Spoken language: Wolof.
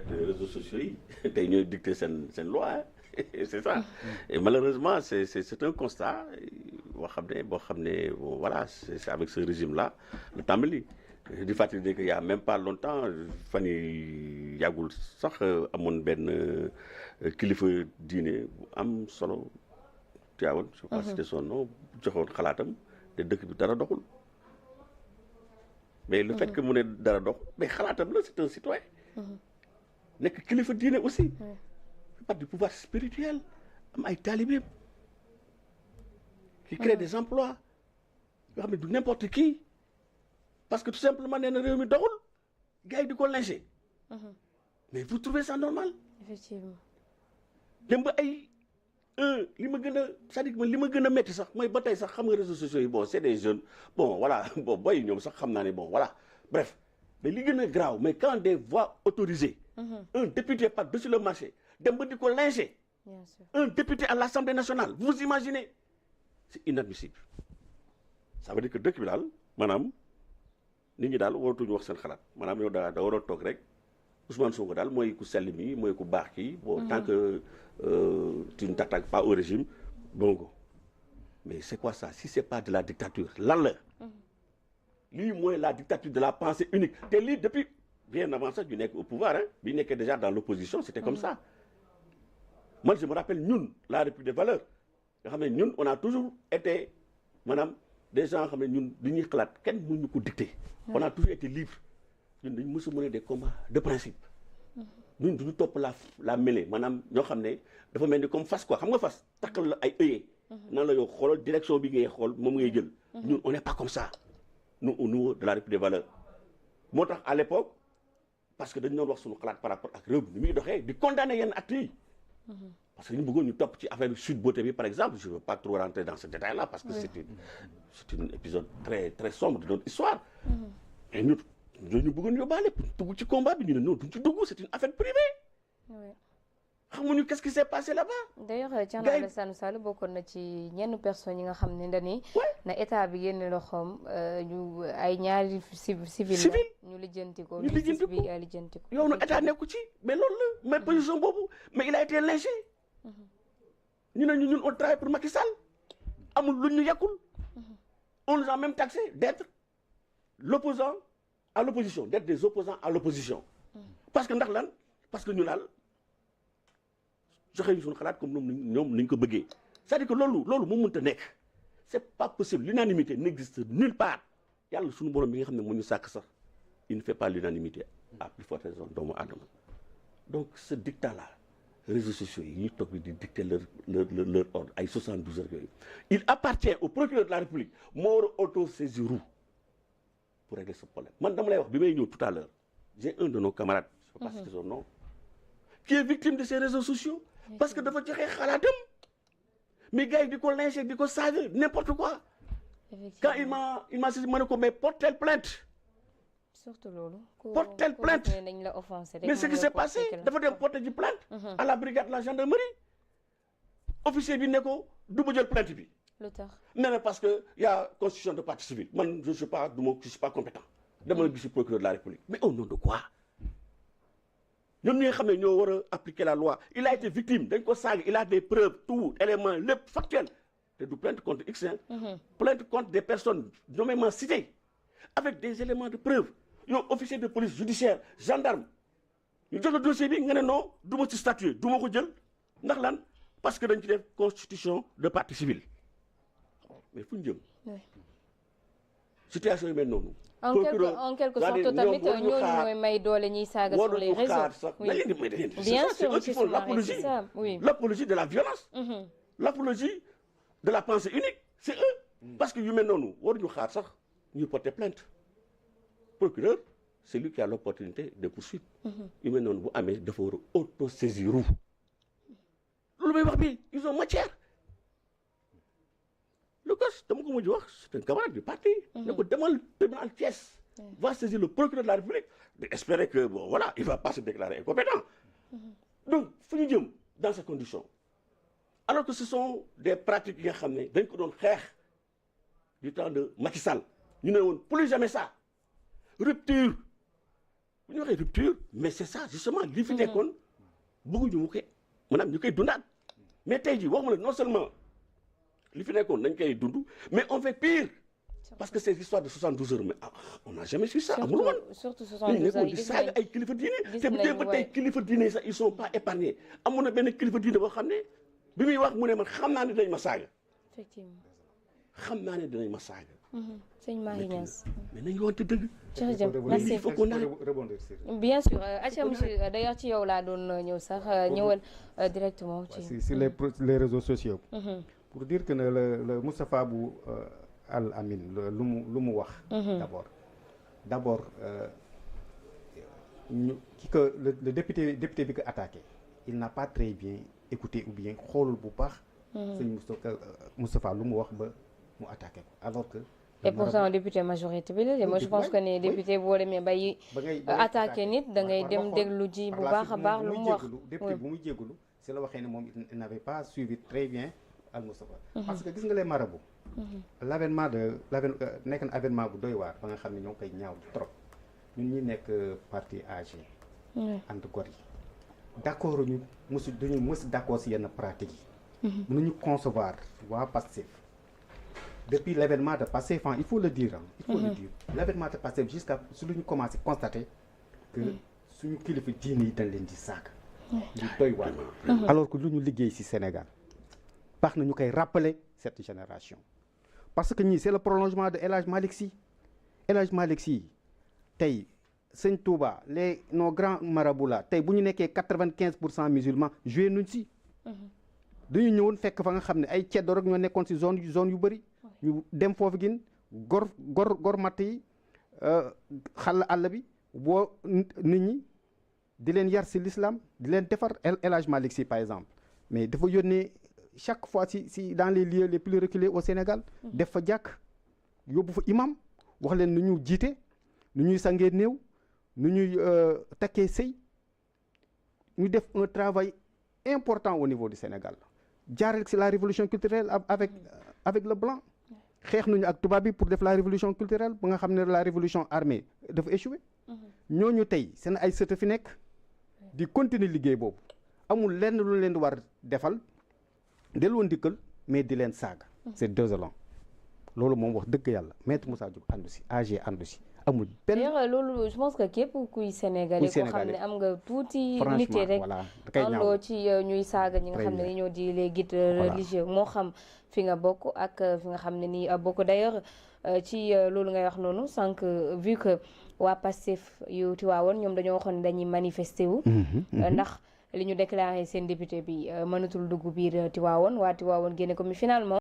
fait réseaux sociaux yi tey ñooy dicter seen loi hein. C'est ça et malheureusement c'est un constat boo xam ne bon voilà c'est avec ce régime là le tàmbali di fàttali que y a même pas longtemps fan yi yàggul sax amoon benn kilifa diine bu am solo Tivaouane je sais pas citer son nom joxoon xalaatam te dëkk bi dara doxul mais le fait que mu ne dara dox mais xalaatam la c'est un citoyen nekk kilifa diine aussi pas du pouvoir spirituel am ay talibé qui crée des emplois yoo xam ne du n'importe qui parce que tout simplement nee na réew mi doxul gars yi di ko lyncher mais vous trouvez ça normal effectivement dem ba ay li ma gën a c'est-à-dire que li ma gën a métti sax mooy ba tey sax xam nga réseaux sociaux yi bon c'est des jeunes bon voilà bon boy ñoom sax xam naa ne bon voilà bref mais li gën a grave mais quand des voix autorisées un député par dessus le marché dem ba di ko lyncher un député à l'Assemblée nationale vous imaginez c'est inadmissible ça veut dire que dëkk bi daal maanaam nit ñi daal waratuñu wax seen xalaat maanaam yow da war a toog rek Ousmane Sonko daal mooy ku sell mi mooy ku baax kii bon tant que tu ne t'attaques pas au régime donc mais c'est quoi ça si c'est pas de la dictature lan la lii mooy la dictature de la pensée unique te lii depuis bien avant ça ñu nekk au pouvoir hein bi nekkee déjà dans l'opposition c'était comme ça moi je me rappelle ñun la République des valeurs nga xam ne ñun on a toujours été maanaam des gens xam ne ñun li ñuy xalaat kenn mënuñu ko dicter on a toujours été libre ñun dañu mës a mener des combats de principe ñun duñu topp la mêlée maanaam ñoo xam ne dafa mel ni comme fas quoi xam nga fas takkal la ay œillets nan la yow xoolal direction bi ngay xool moom ngay jël ñun on n'est pas comme ça nous au niveau de la République des valeurs moo tax à l'époque parce que dañu doon wax suñu xalaat par rapport ak réew mi ni muy doxee di condamner yenn actes yi parce que ñu bëggoon ñu topp ci affaire Sweet Beauté bi par exemple je veux pas trop rentrer dans ce détail là parce que c'est un épisode très très sombre de notre histoire et ñu bëggoon yóbbaale pour dugg ci combat bi ñu ne non duñ ci dugg c'est une affaire privée xamuñu qu'est-ce qui s'est passé là-bas d'ailleurs Thierno Alassane Sall bokkoon na ci ñenn personnes yi nga xam ne dañuy na état bi génne loxoom ñu ay ñaari civil ñu lijjanti ko bi lijjanti ko yow na état nekku ci mais loolu la mais position boobu mais il a été lynché ñu ne ñun on travaille pour Macky Sall amul luñ ñu yàqul on nous a même taxé d'être l'opposant à l'opposition d'être des opposants à l'opposition parce que ndax lan parce que ñu daal joxe ñu suñu xalaat comme ñoom niñ ko bëggee c'est-à-dire que loolu moo mënta nekk c'est pas possible l'unanimité n'existe nulle part yàlla suñu borom bi nga xam ne moo ñu sàkk sax il ne fait pas l'unanimité à plus forte raison doomu aadama donc ce dictat là réseaux sociaux yi ñuy toog di dicter leur ordre ay 72 heures yooyu il appartient au procureur de la République moo war a auto-saisir pour régler ce problème man dama lay wax bi may ñëw tout à l'heure j'ai un de nos camarades je sais pas citer son nom qui est victime de ces réseaux sociaux parce que dafa joxe xalaatam mais gars yi di ko lyncher di ko saaga n'importe quoi quand il m'a saisi ma ne ko mais porte-t-elle plainte surtout loolu porte-t-elle plainte mais ce qui s'est passé dafa dem porter ji plainte à la brigade de la gendarmerie officier bi ne ko du ma jël plainte bi lu tax nee na parce que y a constitution de partie civile man je suis pas compétent dama la gis procureur de la République mais au nom de quoi ñoom ñi nga xam ne ñoo war a appliquer la loi il a été victime dañ ko saaga il a des preuves tout élément lépp factuel te du plainte contre X plainte contre des personnes nommément citées avec des éléments de preuve yow officier de police judiciaire gendarme ñu jox la dossier bi nga ne non du ma ci statuer du ma ko jël ndax lan parce que dañ ci def constitution de partie civile mais fu ñu jëm situation yi mel noonu en quelque sorte tamit ñooñu mooy may doole ñuy saaga sur les réseaux bien sûr c'est font l'apologie de la violence l'apologie de la pensée unique c'est eux parce que yu mel noonu waruñu xaar sax ñuy porter plainte procureur c'est lui qui a l'opportunité de poursuivre yu mel noonu bu amee dafa war a auto-saisir loolu may wax bi ils ont matière le gosse dama ko mujj wax c'est un camarade du parti ne ko demal tribunal Thiès va saisir le procureur de la République de espérer que bon voilà il va pas se déclarer incompétent donc fu ñu jëm dans ces conditions alors que ce sont des pratiques yi nga xam ne dañ ko doon xeex du temps de Macky Sall ñu ne woon plus jamais ça rupture bu ñu waxee rupture mais c'est ça justement li fi nekkoon bëgguñu mu koy maanaam ñu koy dundaat mais tey jii waxuma la non seulement li fi nekkoon dañ koy dund mais on fait pire parce que c'est l'histoire de 72 heures mais on n'a jamais su ça amul woon surtout 72 heures di saaga ay kilifa diine te bu dee ba tey kilifa diine sax ils sont pas épargnés amoon na benn kilifa diine boo xam ne bi muy wax mu ne man xam naa ne dañ ma saaga effectivement xam naa ne dinañ ma saaga sëñ Mahi Niass mais nañu wante dëgg jërëjëf merci il faut qu'on arrête bien sûr aca monsieur d'ailleurs ci yow laa doon ñëw sax ñëwal directement ci sur les réseaux sociaux pour dire que ne le Moustapha Bou Al Amine lu mu wax d'abord ñu ki que le député bi ko attaqué il n'a pas très bien écouté ou bien xoolul bu baax sëñ Moustapha lu mu wax ba mu attaqué ko alors que et pourtant député majorité bi la moi je pense que ne député boo demee bay attaqué nit da ngay dem déglu ji bu baax a baax lu mu wax député bu muy jégalu si la waxee ne moom il n'avait pas suivi très bien Al Moustapha parce que gis nga les marabouts l'avènement nekk na avènement bu doy waar ba nga xam ne ñoo ngi koy ñaaw trop ñun ñi nekk parti AG ànd gor yi d'accord ñu duñu mës d'accord si yenn pratiques yi mënuñu concevoir waa Pastef depuis l'avènement de Pastef il faut le dire l'avènement de Pastef jusqu'à su lu ñu commencé constater que suñu kilifa diine yi dañ leen di saaga ñu doy waar alors que lu ñu liggéey si Sénégal baax na ñu koy rappeler cette génération parce que ñii c'est le prolongement de El Hadj Malick Sy El Hadj Malick Sy tey Sëñ Touba nos grands marabouts là tey bu ñu nekkee 95% musulmans joué nuñ si dañu ñëwoon fekk fa nga xam ne ay ceddo rek ñoo nekkoon si zone yu bëri ñu dem foofu gin gor matt yi xàll àll bi boo nit ñi di leen yar si l'islam di leen defar El Hadj Malick Sy par exemple mais dafa yónnee chaque fois si dans les lieux les plus reculés au Sénégal def fa jàkk yóbbu fa imam wax leen nu ñu jiite nu ñuy sangee néew nu ñuy takkee sëy ñu def un travail important au niveau du Sénégal jaarale si la révolution culturelle avec le blanc xeex nañu ak tubaab bi pour def la révolution culturelle ba nga xam ne la révolution armée dafa échoué ñooñu tey seen ay sët fi nekk di continuer liggéey boobu amul lenn lu leen di war defal delloon dikkal mais di leen saaga c'est désolant loolu moom wax dëgg yàlla maître Moussa Diop àndu si AG àndu si amul benn loolu je pense que képp kuy sénégalais koo xam ne am nga tuuti nité rek àndoo ci ñuy saaga ñi nga xam ne ni ñoo di les guides religieux moo xam fi nga bokk ak fi nga xam ne ni bokk d'ailleurs ci loolu ngay wax noonu sànq vu que waa Pastef yu Tivaouane ñoom dañoo waxoon dañuy manifester wu ndax li ñu déclaré seen député bi mënatul dugg biir Tivaouane waa Tivaouane génne ko mi finalement